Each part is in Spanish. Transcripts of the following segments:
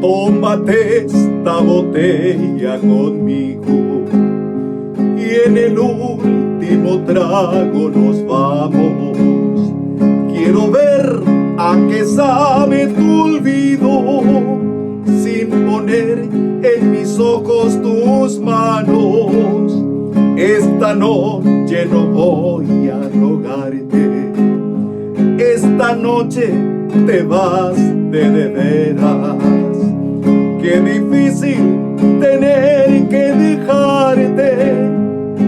Tómate esta botella conmigo y en el último trago nos vamos. Quiero ver a qué sabe tu olvido sin poner en mis ojos tus manos. Esta noche no voy a rogarte, esta noche te vas de veras. Qué difícil tener que dejarte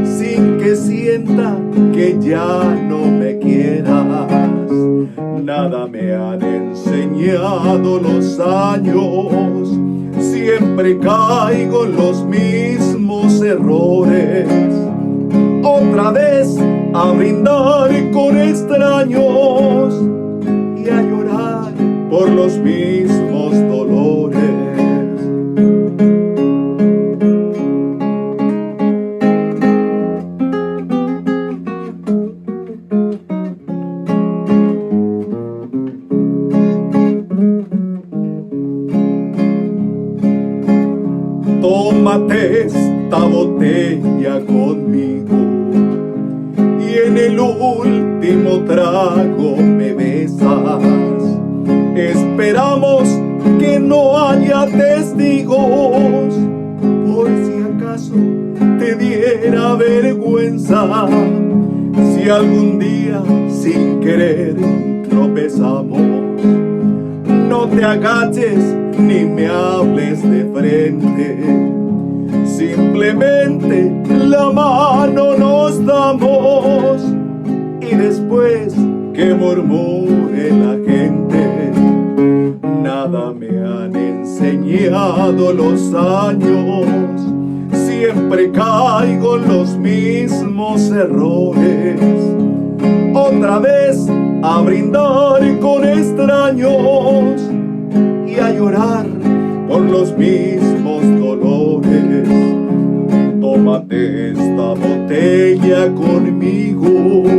sin que sienta que ya no me quieras. Nada me han enseñado los años, siempre caigo en los mismos errores. Otra vez a brindar con extraños y a llorar por los mismos dolores. Tómate esta botella conmigo y en el último trago me besas. Esperamos que no haya testigos, por si acaso te diera vergüenza. Si algún día sin querer tropezamos, no te agaches ni me hables de frente. Simplemente la mano nos damos y después que murmure la gente. Nada me han enseñado los años, siempre caigo en los mismos errores. Otra vez a brindar con extraños y a llorar por los mismos dolores. Tómate esta botella conmigo